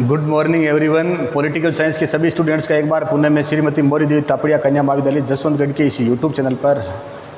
Good morning everyone. Political science के सभी students का एक बार पुणे में श्रीमती मौर्य देवी तापड़िया कन्या महाविद्यालय जसवंतगढ़ के इस यूट्यूब चैनल पर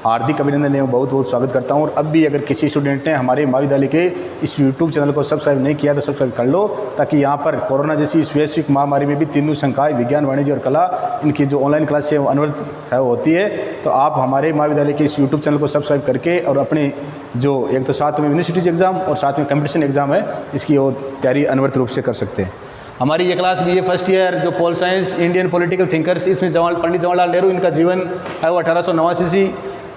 हार्दिक अभिनंदन एवं बहुत बहुत स्वागत करता हूं। और अब भी अगर किसी स्टूडेंट ने हमारे महाविद्यालय के इस यूट्यूब चैनल को सब्सक्राइब नहीं किया तो सब्सक्राइब कर लो, ताकि यहां पर कोरोना जैसी इस वैश्विक महामारी में भी तीनों संकाय विज्ञान, वाणिज्य और कला इनकी जो ऑनलाइन क्लास है वो अनवरत है होती है। तो आप हमारे महाविद्यालय के इस यूट्यूब चैनल को सब्सक्राइब करके और अपने जो एक तो साथ में यूनिवर्सिटीज एग्ज़ाम और साथ में कंपटीशन एग्ज़ाम है इसकी वो तैयारी अनवरत रूप से कर सकते हैं। हमारी ये क्लास में ये फर्स्ट ईयर जो pol science Indian political thinkers, इसमें पंडित जवाहरलाल नेहरू इनका जीवन है वो 1889 से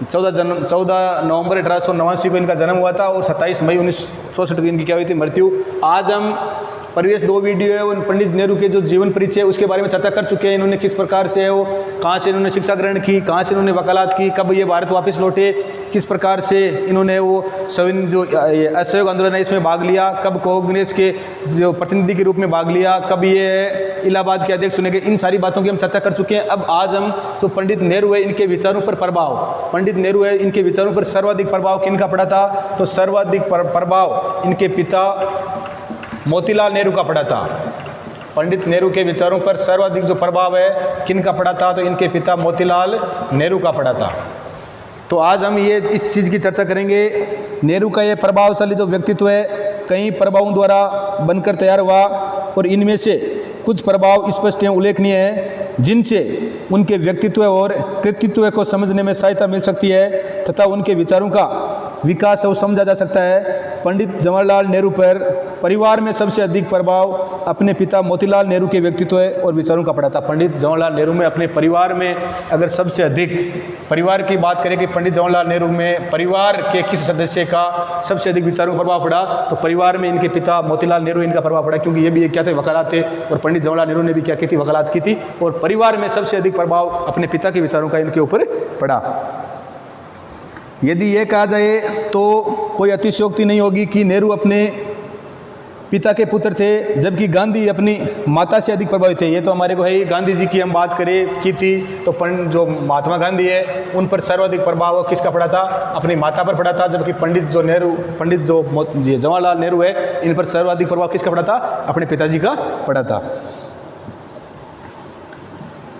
14 नवंबर 1889 को इनका जन्म हुआ था और 27 मई 1964 को इनकी क्या हुई थी मृत्यु। आज हम परिवेश 2 वीडियो है उन पंडित नेहरू के जो जीवन परिचय उसके बारे में चर्चा कर चुके हैं। इन्होंने किस प्रकार से है वो, कहाँ से इन्होंने शिक्षा ग्रहण की, कहाँ से इन्होंने वकालत की, कब ये भारत वापस लौटे, किस प्रकार से इन्होंने वो जो असहयोग आंदोलन है इसमें भाग लिया, कब कांग्रेस के जो प्रतिनिधि के रूप में भाग लिया, कब ये इलाहाबाद के अध्यक्ष चुने गए, इन सारी बातों की हम चर्चा कर चुके हैं। अब आज हम जो पंडित नेहरू है इनके विचारों पर प्रभाव, पंडित नेहरू है इनके विचारों पर सर्वाधिक प्रभाव किनका पड़ा था, तो सर्वाधिक प्रभाव इनके पिता मोतीलाल नेहरू का पड़ा था। पंडित नेहरू के विचारों पर सर्वाधिक जो प्रभाव है किनका पड़ा था, तो इनके पिता मोतीलाल नेहरू का पड़ा था। तो आज हम ये इस चीज़ की चर्चा करेंगे। नेहरू का ये प्रभावशाली जो व्यक्तित्व है कई प्रभावों द्वारा बनकर तैयार हुआ और इनमें से कुछ प्रभाव स्पष्ट एवं उल्लेखनीय हैं जिनसे उनके व्यक्तित्व और कृतित्व को समझने में सहायता मिल सकती है तथा उनके विचारों का विकास और समझा जा सकता है। पंडित जवाहरलाल नेहरू पर परिवार में सबसे अधिक प्रभाव अपने पिता मोतीलाल नेहरू के व्यक्तित्व और विचारों का पड़ा था। पंडित जवाहरलाल नेहरू में अपने परिवार में अगर सबसे अधिक परिवार की बात करें कि पंडित जवाहरलाल नेहरू में परिवार के किस सदस्य का सबसे अधिक विचारों का प्रभाव पड़ा, तो परिवार में इनके पिता मोतीलाल नेहरू इनका प्रभाव पड़ा, क्योंकि ये भी क्या थे, वकालत थे। और पंडित जवाहरलाल नेहरू ने भी क्या की थी, वकालत की थी। और परिवार में सबसे अधिक प्रभाव अपने पिता के विचारों का इनके ऊपर पड़ा। यदि ये कहा जाए तो कोई अतिशयोक्ति नहीं होगी कि नेहरू अपने पिता के पुत्र थे, जबकि गांधी अपनी माता से अधिक प्रभावित थे। ये तो हमारे को है ही। गांधी जी की हम बात करें की थी तो जो महात्मा गांधी है उन पर सर्वाधिक प्रभाव किसका पड़ा था, अपनी माता पर पड़ा था। जबकि पंडित जो जवाहरलाल नेहरू है इन पर सर्वाधिक प्रभाव किसका पड़ा था, अपने पिताजी का पड़ा था।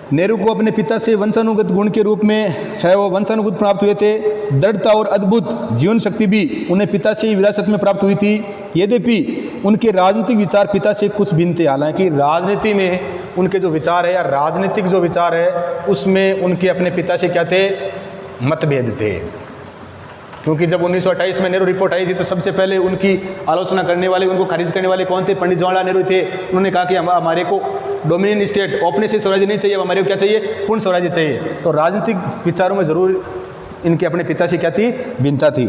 नेहरू को अपने पिता से वंशानुगत गुण के रूप में है वो वंशानुगत प्राप्त हुए थे। दृढ़ता और अद्भुत जीवन शक्ति भी उन्हें पिता से ही विरासत में प्राप्त हुई थी। यद्यपि उनके राजनीतिक विचार पिता से कुछ भिन्न थे। हालांकि राजनीति में उनके जो विचार है या राजनीतिक जो विचार है उसमें उनके अपने पिता से क्या थे, मतभेद थे। क्योंकि जब 1928 में नेहरू रिपोर्ट आई थी तो सबसे पहले उनकी आलोचना करने वाले, उनको खारिज करने वाले कौन थे, पंडित जवाहरलाल नेहरू थे। उन्होंने कहा कि हमारे को डोमिनियन स्टेट, औपनिवेशिक स्वराज्य नहीं चाहिए, हमारे को क्या चाहिए, पूर्ण स्वराज्य चाहिए। तो राजनीतिक विचारों में जरूर इनके अपने पिता से क्या थी, भिन्नता थी।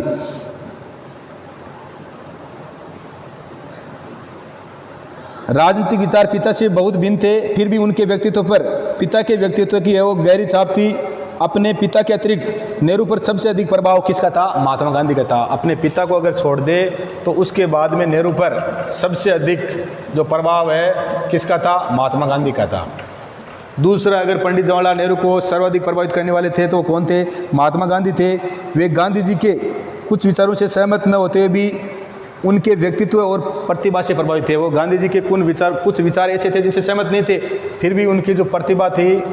राजनीतिक विचार पिता से बहुत भिन्न थे, फिर भी उनके व्यक्तित्व पर पिता के व्यक्तित्व की है वो गहरी छाप थी। अपने पिता के अतिरिक्त नेहरू पर सबसे अधिक प्रभाव किसका था, महात्मा गांधी का था। अपने पिता को अगर छोड़ दे तो उसके बाद में नेहरू पर सबसे अधिक जो प्रभाव है किसका था, महात्मा गांधी का था। दूसरा, अगर पंडित जवाहरलाल नेहरू को सर्वाधिक प्रभावित करने वाले थे तो कौन थे, महात्मा गांधी थे। वे गांधी जी के कुछ विचारों से सहमत न होते हुए भी उनके व्यक्तित्व और प्रतिभा से प्रभावित थे। वो गांधी जी के कुछ विचार ऐसे थे जिनसे सहमत नहीं थे, फिर भी उनकी जो प्रतिभा थी,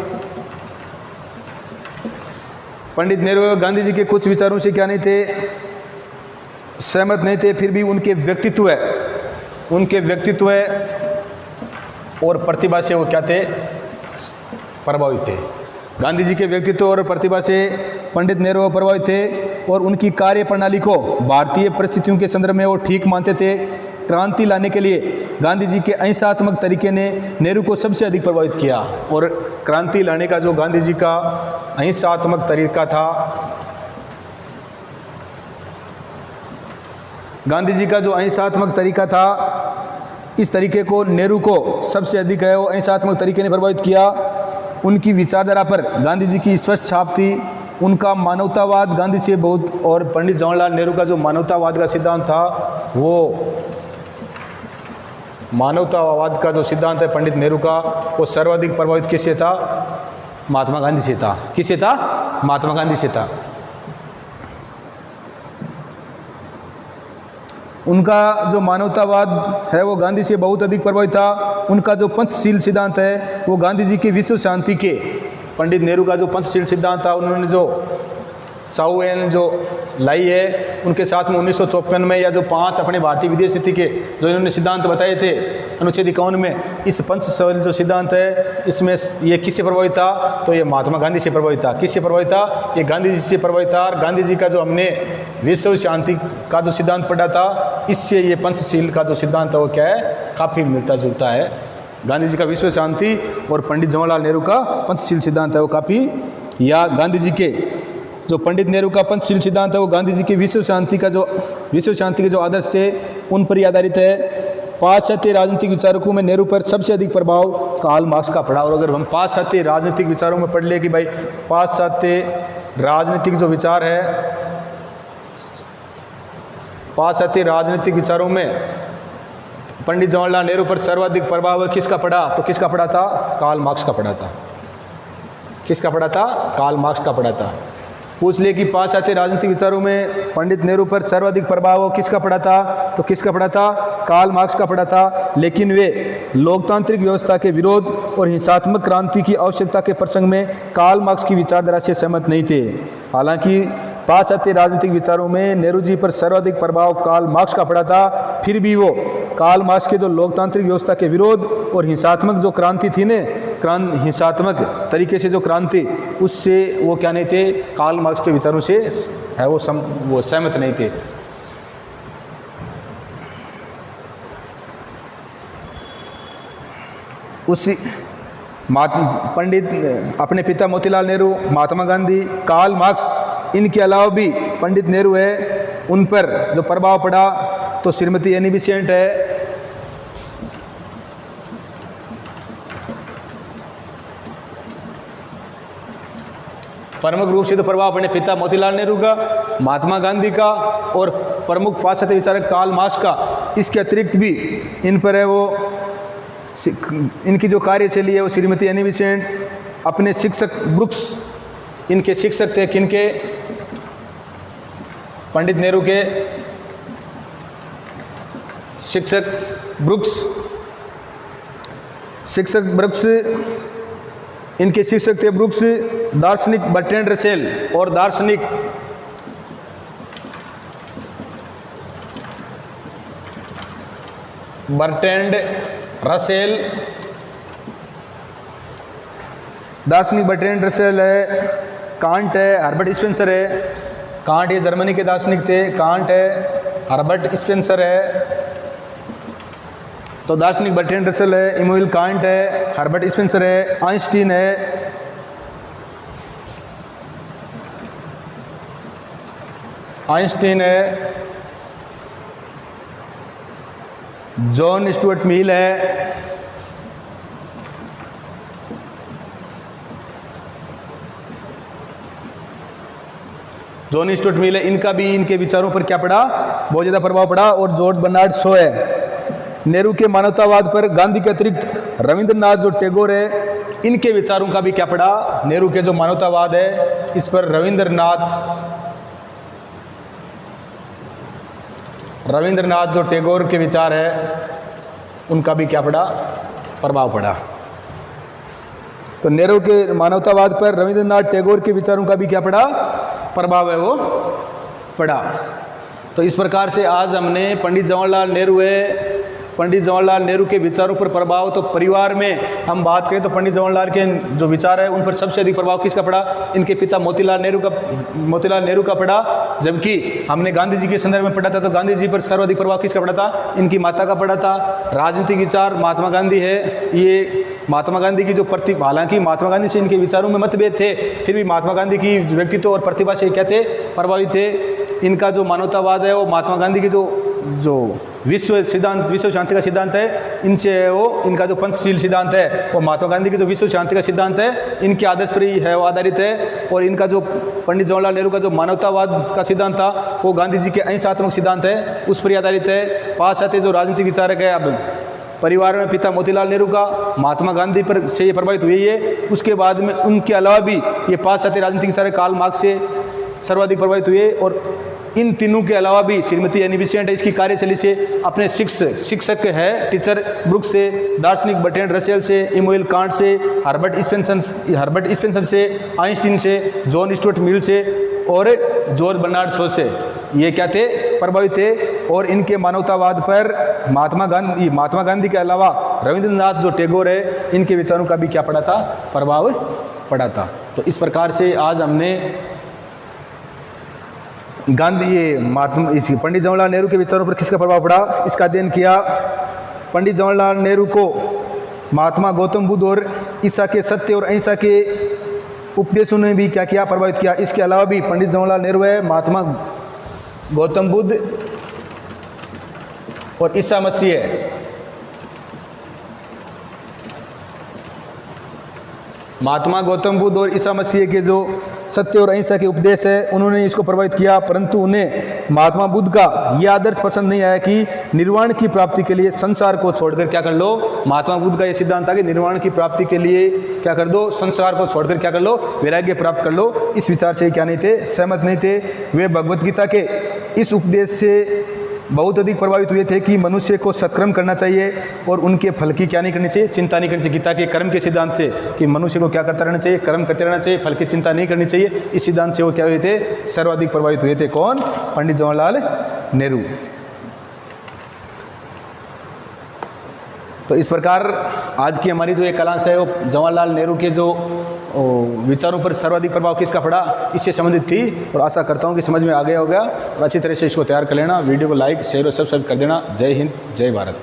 पंडित नेहरू गांधी जी के कुछ विचारों से क्या नहीं थे, सहमत नहीं थे, फिर भी उनके व्यक्तित्व और प्रतिभा से वो क्या थे, प्रभावित थे। गांधी जी के व्यक्तित्व और प्रतिभा से पंडित नेहरू प्रभावित थे और उनकी कार्य प्रणाली को भारतीय परिस्थितियों के संदर्भ में वो ठीक मानते थे। क्रांति लाने के लिए गांधी जी के अहिंसात्मक तरीके ने नेहरू को सबसे अधिक प्रभावित किया। और क्रांति लाने का जो गांधी जी का अहिंसात्मक तरीका था, गांधी जी का जो अहिंसात्मक तरीका था, इस तरीके को नेहरू को सबसे अधिक है वो अहिंसात्मक तरीके ने प्रभावित किया। उनकी विचारधारा पर गांधी जी की स्पष्ट छाप थी। उनका मानवतावाद गांधी से बहुत, और पंडित जवाहरलाल नेहरू का जो मानवतावाद का सिद्धांत था, वो मानवतावाद का जो सिद्धांत है पंडित नेहरू का, वो सर्वाधिक प्रभावित किससे था, महात्मा गांधी से था। किससे था, महात्मा गांधी से था। उनका जो मानवतावाद है वो गांधी से बहुत अधिक प्रभावित था। उनका जो पंचशील सिद्धांत है वो गांधी जी के विश्व शांति के, पंडित नेहरू का जो पंचशील सिद्धांत था उन्होंने जो चाउएन जो लाई है, उनके साथ में 1954 में या जो 5 अपने भारतीय विदेश नीति के जो इन्होंने सिद्धांत बताए थे अनुच्छेद 51 में, इस पंचशील जो सिद्धांत है इसमें ये किससे प्रभावित था? तो ये महात्मा गांधी से प्रभावित था। किससे प्रभावित था? ये गांधी जी से प्रभावित था। और गांधी जी का जो हमने विश्व शांति का जो सिद्धांत पढ़ा था, इससे ये पंचशील का जो सिद्धांत है वो क्या है, काफ़ी मिलता जुलता है। गांधी जी का विश्व शांति और पंडित जवाहरलाल नेहरू का पंचशील सिद्धांत है वो काफ़ी, या गांधी जी के जो पंडित नेहरू का पंचशील सिद्धांत है वो गांधी जी के विश्व शांति के जो आदर्श थे उन पर ही आधारित है। पाश्चात्य राजनीतिक विचारकों में नेहरू पर सबसे अधिक प्रभाव कार्ल मार्क्स का पड़ा। और अगर हम पाश्चात्य राजनीतिक विचारों में पढ़ ले कि भाई पाश्चात्य राजनीतिक जो विचार है, पाश्चात्य राजनीतिक विचारों में पंडित जवाहरलाल नेहरू पर सर्वाधिक प्रभाव किसका पड़ा? तो किसका पड़ा था? कार्ल मार्क्स का पड़ा था। किसका पड़ा था? कार्ल मार्क्स का पड़ा था। पूछ ले कि पाश्चात्य राजनीतिक विचारों में पंडित नेहरू पर सर्वाधिक प्रभाव किसका पड़ा था? तो किसका पड़ा था? कार्ल मार्क्स का पड़ा था। लेकिन वे लोकतांत्रिक व्यवस्था के विरोध और हिंसात्मक क्रांति की आवश्यकता के प्रसंग में कार्ल मार्क्स की विचारधारा से सहमत नहीं थे। हालांकि पाश्चात्य राजनीतिक विचारों में नेहरू जी पर सर्वाधिक प्रभाव कार्ल मार्क्स का पड़ा था, फिर भी वो कार्ल मार्क्स के जो लोकतांत्रिक व्यवस्था के विरोध और हिंसात्मक जो क्रांति थी ने, हिंसात्मक तरीके से जो क्रांति, उससे वो क्या नहीं थे, कार्ल मार्क्स के विचारों से है वो सहमत नहीं थे। उसी पंडित अपने पिता मोतीलाल नेहरू, महात्मा गांधी, कार्ल मार्क्स, इनके अलावा भी पंडित नेहरू है, उन पर जो प्रभाव पड़ा तो श्रीमती एनी बेसेंट है, प्रमुख रूप से तो प्रभाव अपने पिता मोतीलाल नेहरू का, महात्मा गांधी का और प्रमुख पाश्चात्य विचारक कार्ल मार्क्स का। इसके अतिरिक्त भी इन पर है वो इनकी जो कार्यशैली है वो श्रीमती एनी बेसेंट, अपने शिक्षक ब्रुक्स, इनके शिक्षक थे किनके? पंडित नेहरू के शिक्षक ब्रुक्स, इनके शिक्षक थे ब्रुक्स, दार्शनिक बर्ट्रैंड रसेल और दार्शनिक बर्ट्रैंड रसेल है, कांट है, हर्बर्ट स्पेंसर है। कांट ये जर्मनी के दार्शनिक थे, कांट है, हर्बर्ट स्पेंसर है। तो दार्शनिक बर्ट्रैंड रसेल है, इमैनुएल कांट है, हर्बर्ट स्पेंसर है, आइंस्टीन है, जॉन स्टुअर्ट मिल है, जॉन स्टुअर्ट मिल है। इनका भी इनके विचारों पर क्या पड़ा? बहुत ज़्यादा प्रभाव पड़ा। और जॉर्ज बर्नार्ड शॉ है। नेहरू के मानवतावाद पर गांधी के अतिरिक्त रविंद्रनाथ जो टैगोर है, इनके विचारों का भी क्या पड़ा? नेहरू के जो मानवतावाद है इस पर रविंद्रनाथ जो टैगोर के विचार है उनका भी क्या पड़ा? प्रभाव पड़ा। तो नेहरू के मानवतावाद पर रविंद्रनाथ टैगोर के विचारों का भी क्या पड़ा? प्रभाव है वो पड़ा। तो इस प्रकार से आज हमने पंडित जवाहरलाल नेहरू के विचारों पर प्रभाव, तो परिवार में हम बात करें तो पंडित जवाहरलाल के जो विचार है उन पर सबसे अधिक प्रभाव किसका पड़ा? इनके पिता मोतीलाल नेहरू का पड़ा। जबकि हमने गांधी जी के संदर्भ में पढ़ा था तो गांधी जी पर सर्वाधिक प्रभाव किसका पड़ा था? इनकी माता का पड़ा था। राजनीतिक विचार महात्मा गांधी है, ये महात्मा गांधी की जो हालांकि महात्मा गांधी से इनके विचारों में मतभेद थे, फिर भी महात्मा गांधी की व्यक्तित्व और प्रतिभा से क्या थे? प्रभावित थे। इनका जो मानवतावाद है वो महात्मा गांधी की जो विश्व शांति का सिद्धांत है, इनसे वो इनका जो पंचशील सिद्धांत है वो महात्मा गांधी की जो विश्व शांति का सिद्धांत है इनके आदर्श पर ही है वो आधारित है। और इनका जो पंडित जवाहरलाल नेहरू का जो मानवतावाद का सिद्धांत था वो गांधी जी के अहिंसात्मक सिद्धांत है, उस पर ही आधारित है। पाश्चात्य जो राजनीतिक विचारक है, अब परिवार में पिता मोतीलाल नेहरू का, महात्मा गांधी पर से ये प्रभावित हुई है। उसके बाद में उनके अलावा भी ये पाश्चात्य राजनीतिक विचारक कार्ल मार्क्स से सर्वाधिक प्रभावित हुए। और इन तीनों के अलावा भी श्रीमती एनी बेसेंट इसकी कार्यशैली से अपने शिक्षक है टीचर ब्रुक्स से, दार्शनिक बर्ट्रैंड रसेल से, Immanuel can't say, Herbert Spencer से, आइंस्टीन से, जॉन स्टुअर्ट मिल से और जॉर्ज बर्नार्ड शॉ से ये क्या थे, प्रभावित थे। और इनके मानवतावाद पर महात्मा गांधी के अलावा रविंद्रनाथ जो टैगोर है, इनके विचारों का भी क्या पड़ा था, प्रभाव पड़ा था। तो इस प्रकार से आज हमने पंडित जवाहरलाल नेहरू के विचारों पर किसका प्रभाव पड़ा, इसका अध्ययन किया। पंडित जवाहरलाल नेहरू को महात्मा गौतम बुद्ध और ईसा के सत्य और अहिंसा के उपदेशों ने भी क्या किया, प्रभावित किया। इसके अलावा भी पंडित जवाहरलाल नेहरू है, महात्मा गौतम बुद्ध और ईसा मसीह है। महात्मा गौतम बुद्ध और ईसा मसीह के जो सत्य और अहिंसा के उपदेश है, उन्होंने इसको प्रभावित किया। परंतु उन्हें महात्मा बुद्ध का यह आदर्श पसंद नहीं आया कि निर्वाण की प्राप्ति के लिए संसार को छोड़कर क्या कर लो। महात्मा बुद्ध का यह सिद्धांत था कि निर्वाण की प्राप्ति के लिए क्या कर दो, संसार को छोड़कर क्या कर लो, वैराग्य प्राप्त कर लो। इस विचार से क्या नहीं थे, सहमत नहीं थे। वे भगवत गीता के इस उपदेश से बहुत अधिक प्रभावित हुए थे कि मनुष्य को सत्कर्म करना चाहिए और उनके फल की क्या नहीं करनी चाहिए, चिंता नहीं करनी चाहिए। गीता के कर्म के सिद्धांत से कि मनुष्य को क्या करता रहना चाहिए, कर्म करते रहना चाहिए, फल की चिंता नहीं करनी चाहिए। इस सिद्धांत से वो क्या हुए थे, सर्वाधिक प्रभावित हुए थे। कौन, पंडित जवाहरलाल नेहरू। तो इस प्रकार आज की हमारी जो ये क्लास है वो जवाहरलाल नेहरू के जो विचारों पर सर्वाधिक प्रभाव किसका पड़ा, इससे संबंधित थी। और आशा करता हूँ कि समझ में आ गया होगा और अच्छी तरह से इसको तैयार कर लेना। वीडियो को लाइक शेयर और सब्सक्राइब कर देना। जय हिंद, जय भारत।